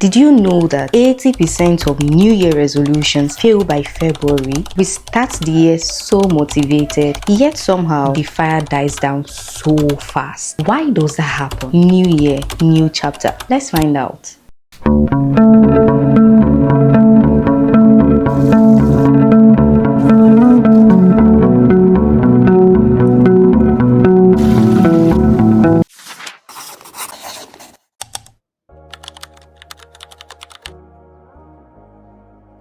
Did you know that 80% of New Year resolutions fail by February? We start the year so motivated, yet somehow the fire dies down so fast. Why does that happen? New year, new chapter. Let's find out.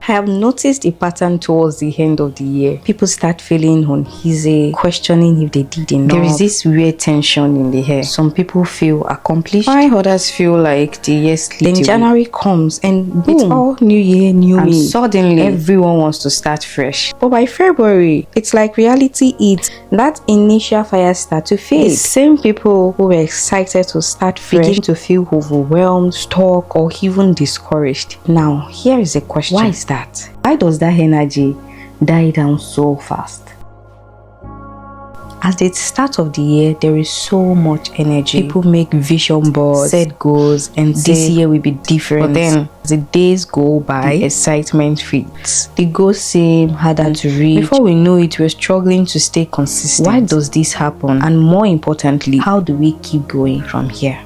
I have noticed a pattern towards the end of the year. People start feeling uneasy, questioning if they did enough. There is this weird tension in the air. Some people feel accomplished, while others feel like the year slipped away. Then January comes and boom, it's all new year, new me. Suddenly, everyone wants to start fresh. But by February, it's like reality hits. That initial fire starts to fade. The same people who were excited to start fresh begin to feel overwhelmed, stuck, or even discouraged. Now, here is a question. Why is that? Why does that energy die down so fast? At the start of the year, there is so much energy. People make vision boards, set goals, and this year will be different. But then, as the days go by, the excitement fades. The goals seem harder to reach. Before we know it, we're struggling to stay consistent. Why does this happen? And more importantly, how do we keep going from here?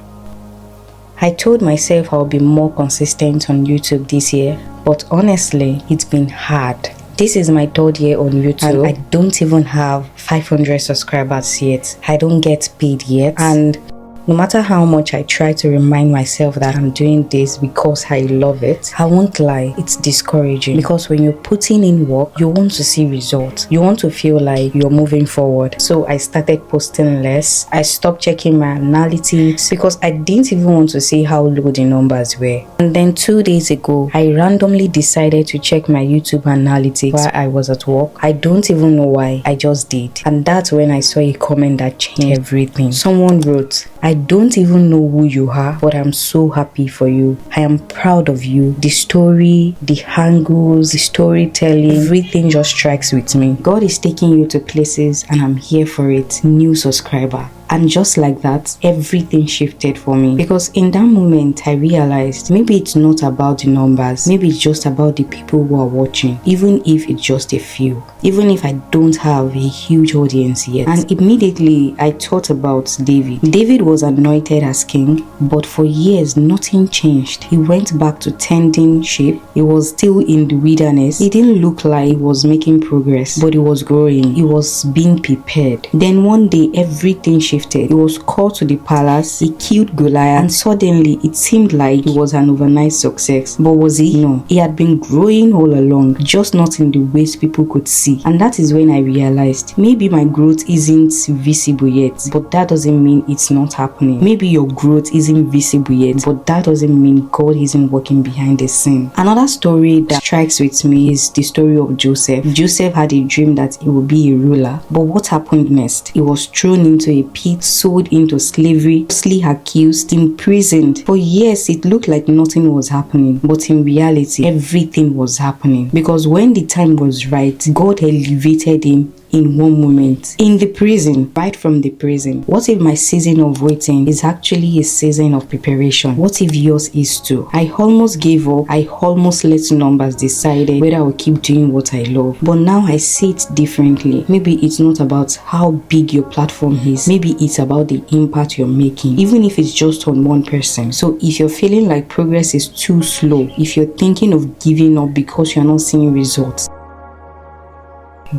I told myself I'll be more consistent on YouTube this year, but honestly, it's been hard. This is my third year on YouTube and I don't even have 500 subscribers yet. I don't get paid yet, and no matter how much I try to remind myself that I'm doing this because I love it, I won't lie, it's discouraging. Because when you're putting in work, you want to see results. You want to feel like you're moving forward. So I started posting less. I stopped checking my analytics because I didn't even want to see how low the numbers were. And then 2 days ago, I randomly decided to check my YouTube analytics while I was at work. I don't even know why, I just did. And that's when I saw a comment that changed everything. Someone wrote, "I don't even know who you are, but I'm so happy for you. I am proud of you. The story, the angles, the storytelling, everything just strikes with me. God is taking you to places and I'm here for it." New subscriber. And just like that, everything shifted for me. Because in that moment, I realized maybe it's not about the numbers. Maybe it's just about the people who are watching. Even if it's just a few. Even if I don't have a huge audience yet. And immediately, I thought about David. David was anointed as king, but for years, nothing changed. He went back to tending sheep. He was still in the wilderness. It didn't look like he was making progress, but he was growing. He was being prepared. Then one day, everything shifted. He was called to the palace, he killed Goliath, and suddenly it seemed like it was an overnight success. But was he? No. He had been growing all along, just not in the ways people could see. And that is when I realized maybe my growth isn't visible yet, but that doesn't mean it's not happening. Maybe your growth isn't visible yet, but that doesn't mean God isn't working behind the scene. Another story that strikes with me is the story of Joseph. Joseph had a dream that he would be a ruler, but what happened next? He was thrown into a pit, sold into slavery, falsely accused, imprisoned. For years, it looked like nothing was happening, but in reality, everything was happening. Because when the time was right, God elevated him in one moment, in the prison, right from the prison. What if my season of waiting is actually a season of preparation? What if yours is too? I almost gave up. I almost let numbers decide whether I will keep doing what I love. But now I see it differently. Maybe it's not about how big your platform is. Maybe it's about the impact you're making, even if it's just on one person. So if you're feeling like progress is too slow, if you're thinking of giving up because you're not seeing results,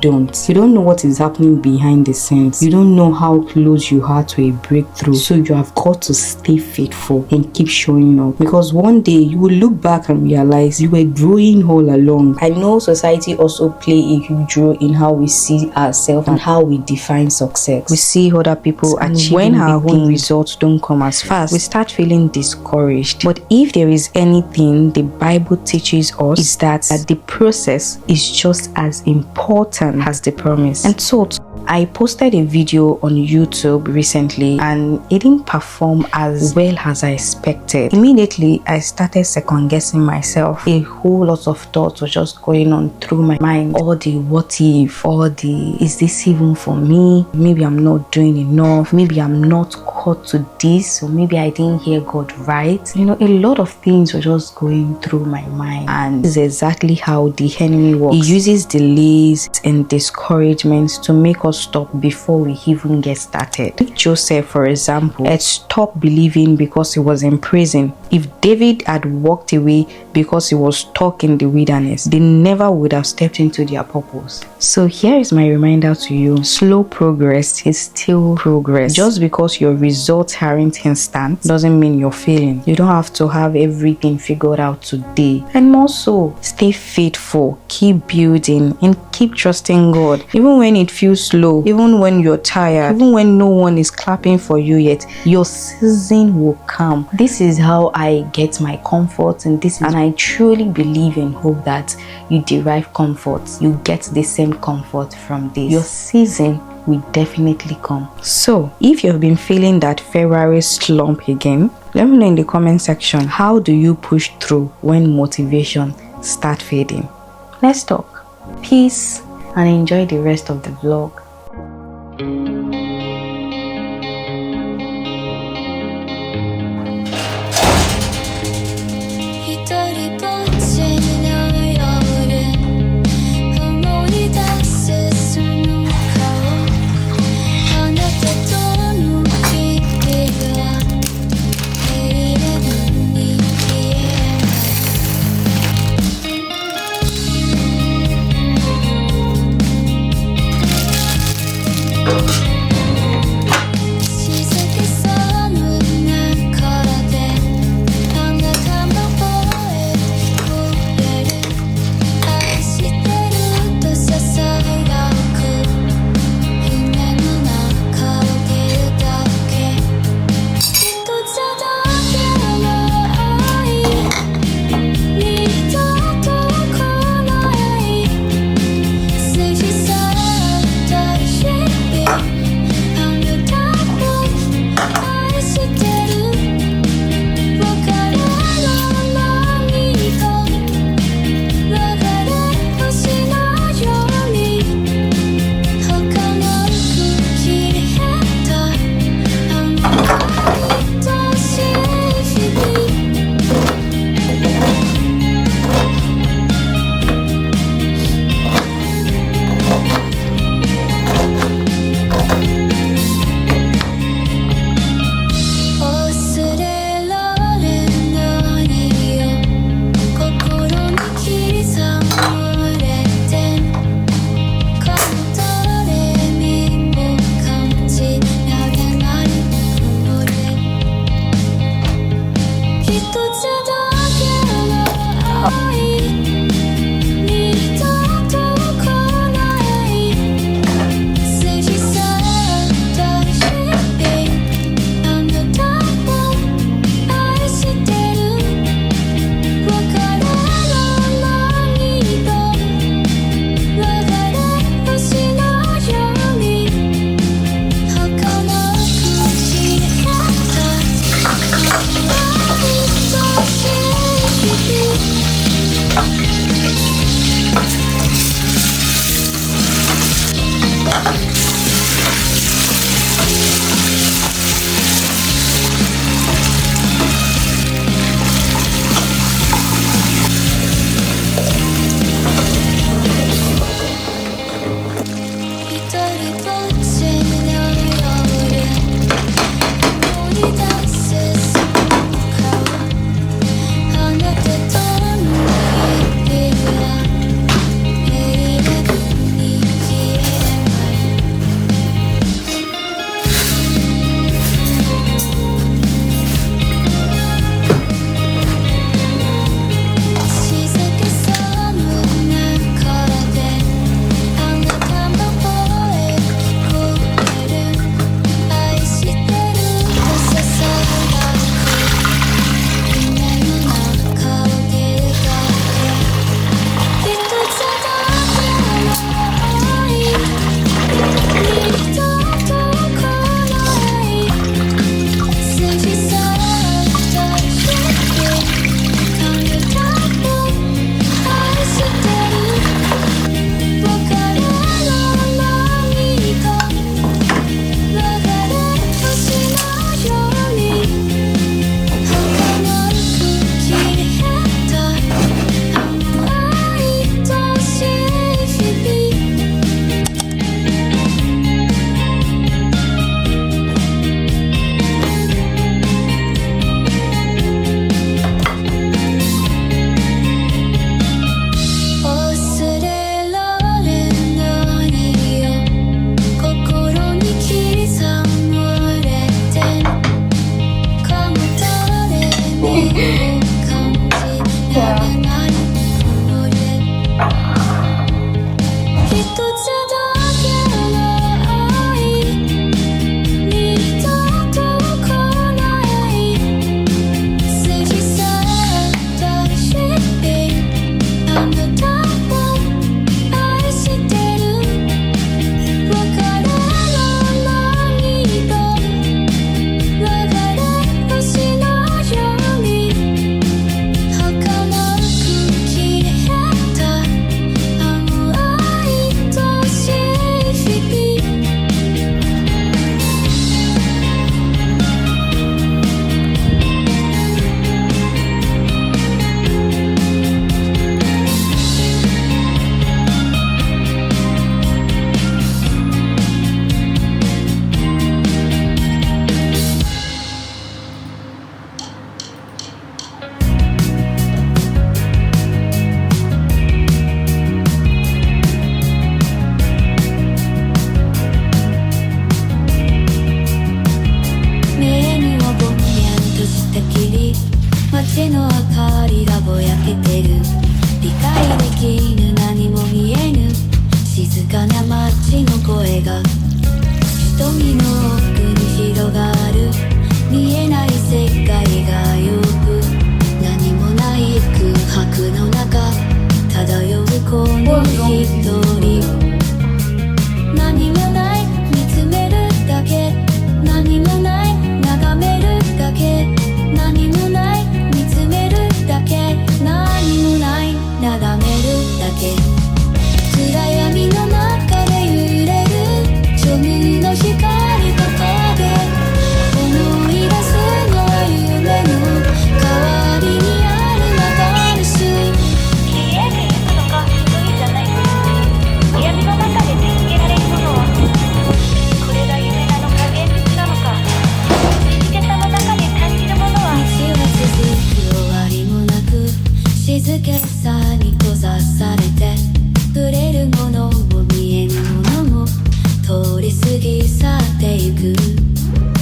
don't. You don't know what is happening behind the scenes. You don't know how close you are to a breakthrough. So you have got to stay faithful and keep showing up. Because one day you will look back and realize you were growing all along. I know society also play a huge role in how we see ourselves and how we define success. We see other people achieving when our own results don't come as fast, we start feeling discouraged. But if there is anything the Bible teaches us, is that the process is just as important as the promise. And so I posted a video on YouTube recently and it didn't perform as well as I expected. Immediately, I started second guessing myself. A whole lot of thoughts were just going on through my mind. All the what if, all the is this even for me? Maybe I'm not doing enough. Maybe I'm not caught to this, or maybe I didn't hear God right. You know, a lot of things were just going through my mind, and this is exactly how the enemy works. He uses delays and discouragements to make us stop before we even get started. If Joseph, for example, had stopped believing because he was in prison, if David had walked away because he was stuck in the wilderness, they never would have stepped into their purpose. So here is my reminder to you: slow progress is still progress. Just because your results aren't instant doesn't mean you're failing. You don't have to have everything figured out today. And more so, stay faithful, keep building, and keep trusting God. Even when it feels slow, even when you're tired, even when no one is clapping for you yet, your season will come. This is how I get my comfort, and I truly believe and hope that you derive comfort. You get the same comfort from this. Your season will definitely come. So if you've been feeling that February slump again, let me know in the comment section, how do you push through when motivation start fading? Let's talk. Peace and enjoy the rest of the vlog. けさに閉ざされて触れるものも見えぬものも通り過ぎ去ってゆく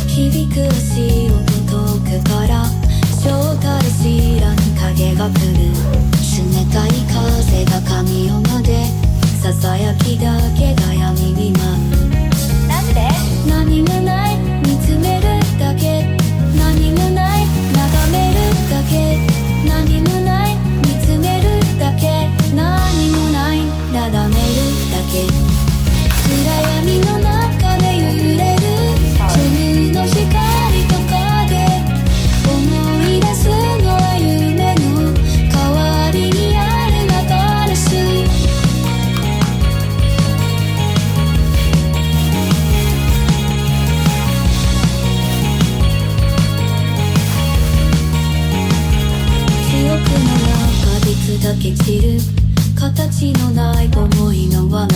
響く足音遠くから正体知らぬ影が来る冷たい風が髪をまでささやきだけが闇に舞うなんで何もない見つめるだけ何もない眺めるだけ何もない見つめるだけ何もないなだめるだけ暗闇の中で揺れるジュヌの光とかで思い出すのは夢の代わりにあるアドレス記憶の中いつだけ散る形のない思いの罠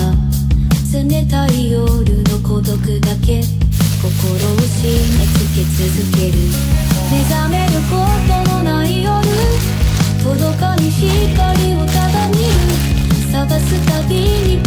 冷たい夜の孤独だけ心を締め付け続ける目覚めることのない夜届かぬ光をただ見る探すたびに